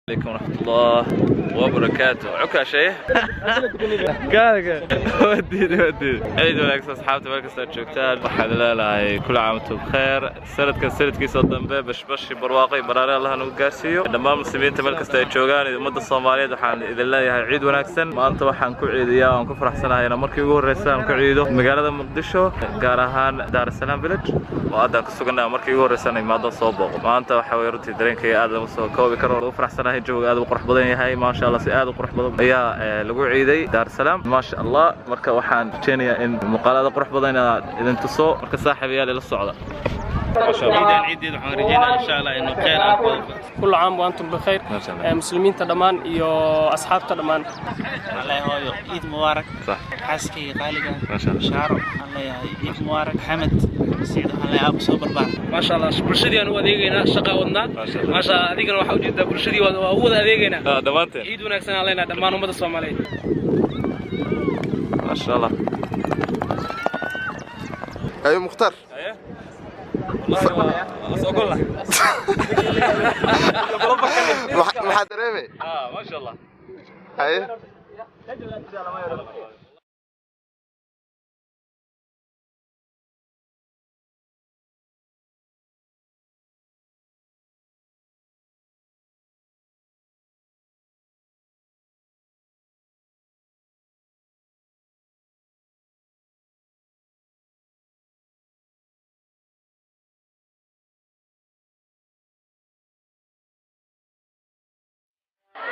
عليكم ورحمة الله وبركاته. عكاش ايه؟ قال وديني عيد wanaagsan asxaabta meel kasta aad joogtaan waxaan leelahay kula caamto bkhair sanadkan sanadkiisa dambe bashbashi barwaaqay baraare Allah nagu gaarsiiyo dhammaan muslimiinta meel kasta ay joogaan ummadda Soomaaliyeed waxaan idin leeyahay ciid wanaagsan maanta waxaan ku ciidiyaa waan ku faraxsanahay in markii ugu horeysay aan ku ciido magaalada Muqdisho gaar ahaan Dar es Salaam village oo aad ku suganahay markii ugu horeysay in maanta soo booqo maanta waxa way runtii dareenkayga aad u soo koobi karo oo faraxsanahay jooga aad u qurux badan yahay ma sha Allah si aad u qurux badan ayaa lagu ciiday Dar es Salaam ma sha Allah marka waxaan rajeynayaa in muuqaalada qurux badan idin tuso marka saaxiibayaal ila socda ما شاء الله عيد waxaan rajeynayaa insha Allah inuu khayr aan كل عام وانتم بخير مسلمين تدمان iyo asxaabta dhamaan الله هooyo عيد مبارك صح xaaskii qaaliga ما شاء الله shaaro الله yahay عيد مبارك محمد سيد الله abu soo barbaar ما شاء الله bulshadii aan u adeegayna shaqo wadnaa ما شاء الله adigana waxa u jeedaa bulshadii waa u wada adeegayna dhamaanteen عيد wanaagsan aan leenahay dhamaan ummadda Soomaaliyeed ما شاء الله ايوه مختار ايه والله اقول لك ما دريمي ما شاء الله ايوه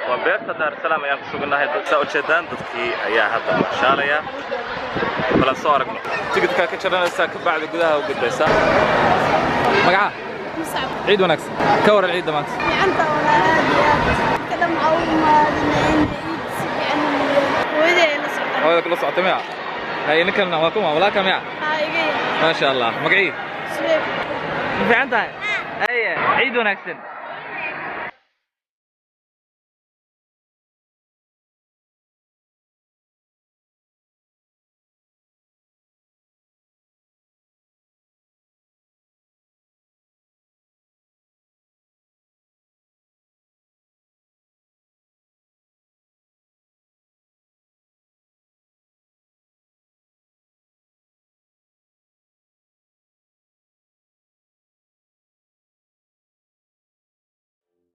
وبيرتا دار السلام ayaan ku suganahay dad soo jeedaan dadkii ayaa hadda shaalaya bal soo aragno tigidhka ka jaranaysa ka bacda gudaha u gudbaysa magaca مصعب ciid wanaagsan ka waran ciid damaanta عنده ولا هادي كده معود ما عيد يعني وين نصعد hooyada kula socota miya hay ninkan waa kuma walaalka miya هاي جاي ma sha Allah magaciid سويف fiican tahay ay ciid wanaagsan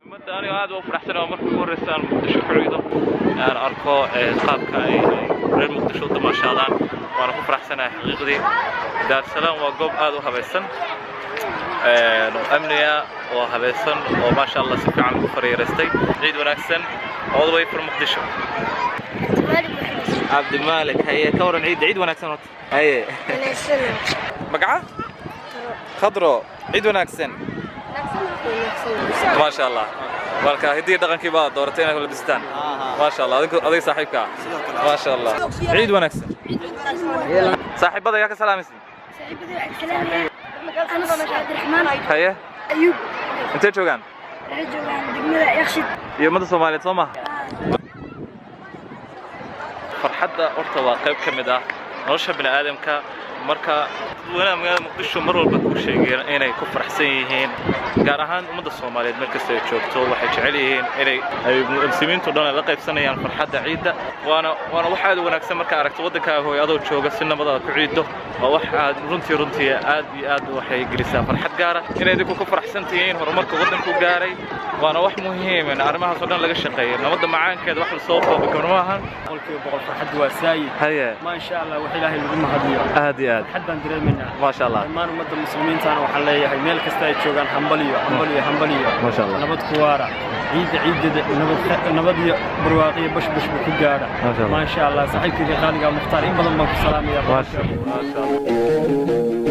مدة أنا هذا وفرحت أنا مرة كل رسالة مقدشو كعيدة أنا أركو قابك أي غير مقدشو ما شاء الله وأنا كل فرحت أنا حقيقي دار السلام وقوب هذا وهبسن أمنية وهبسن وما شاء الله سفي عن الكفر رستي عيد ونكسن all the way from مقدشو عبد المالك هي كورن عيد ونكسن هي مقعة خضرو عيد ونكسن ما شاء الله marka hidii dhaqankii baa dooratay inaad labistaan ma sha Allah adiga saaxiibka ma sha Allah ciid wanaagsan saaxiibada yaa ka salaamaysan أنا عبد الرحمن haye أيوب intee joogaan جوان دقمة يخشد iyo ummadda Soomaaliyeed soo ma farxadda horta waa qayb ka mid ah nolosha bini aadamka marka dadweynaha magaalada Muqdisho mar walba ku sheegeen inay ku faraxsan yihiin gaar ahaan ummadda Soomaaliyeed markasta ay joogto waxay jecel yihiin inay muslimiintu dhan la qaybsanayaan farxadda ciidda waana wax aad u wanaagsan marka aragto waddankaaga hooyadoo jooga si nabad ah ku ciido waa wax aad runtii aad iyo aad waxay gelisaa farxad gaar ah inay dadku ku faraxsan yihiin horumarka waddanku gaaray waana wax muhiim ah arrimahaas oo dhan laga shaqeeyo nabadda macaankeeda wax la soo koobi karo ma ahan boqolkiiba farxad waa saayid haye ما شاء الله wax ilaahay lagu mahadiyo aad iyo aad xaddan dareemayna ما شاء الله dhammaan ummadda muslimiintaana waxaan leeyahay meel kasta ay joogaan hambaliyo ما شاء الله nabad ku waara ciidda nabad iyo barwaaqiyo bashbash ku gaara ما شاء الله ما شاء الله saaxiibkayga qaaliga muxtaar in badan baan ku salaamayaa ما شاء الله ما شاء الله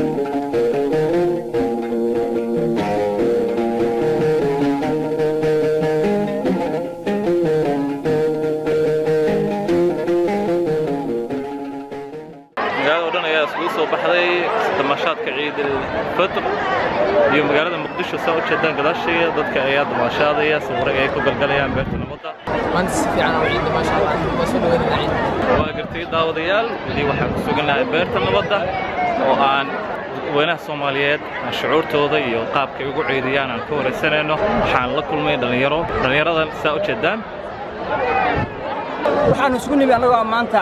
ujeedaan gadaashayga dadka ayaa damaashaadaya sawirro ay ku galgalayaan beerta nabadda maanta si fiican oo ciidda maasha Allah waa soo dhaweynaa ciidda waa gartay daawadayaal weli waxaan ku suganahay beerta nabadda oo aan weynaha Soomaaliyeed shucuurtooda iyo qaabka ay ugu ciidiyaan aan ka wareysanayno waxaan la kulmay dhalinyaradan saa ujeedaan waxaan isugu nimid anagoo maanta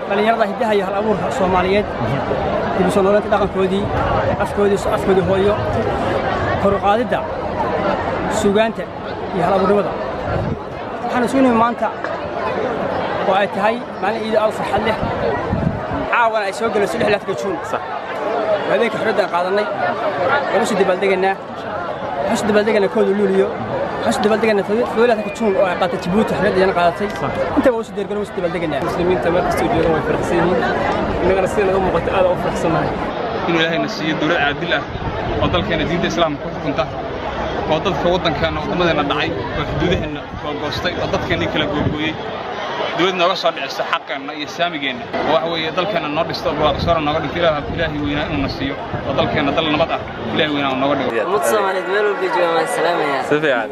dhalinyarada hidaha iyo hal abuurka Soomaaliyeed dib u soo noolaynta dhaqankoodii afkoodii hooyo kor u qaadidda suugaanta iyo hal abuurnimada waxaan isugu nimid maanta oo ay tahay maalin ciid aad farxad leh caawana ay soo galayso 6 Juun sax habeenka xorriyadda qaadanay oo si dabaaldeganaa waxaan dabaaldeganaa kooda luuliyo waxaan dabaaldeganaa 6 Juun oo ay qaatay Djibouti xorriyadda qaadatay inta waa soo deergarow si dabaaldeganaa muslimiinta markasta joogan way farxsan yihiin innagana sida naga muuqato aad u farxsanahay inuu ilaahayna siiyo dawlad caadil ah oo dalkeena diinta islaamka ku xukunta oo dadka waddankeena wadamadeena dhacay oo xuduudaheena goostay oo dadkeena kala googooyay dawlad nooga soo dhicisa xaqeena iyo saamigeena waxa weeye dalkeena noo dhisto barwaaqo nooga dhigto ilaahay weynaa inuu nasiyo oo dalkeena dal nabad ah ilaahay weynaa nooga dhigo mid Soomaaliyeed meel walba jooga ma salaamaya si fiican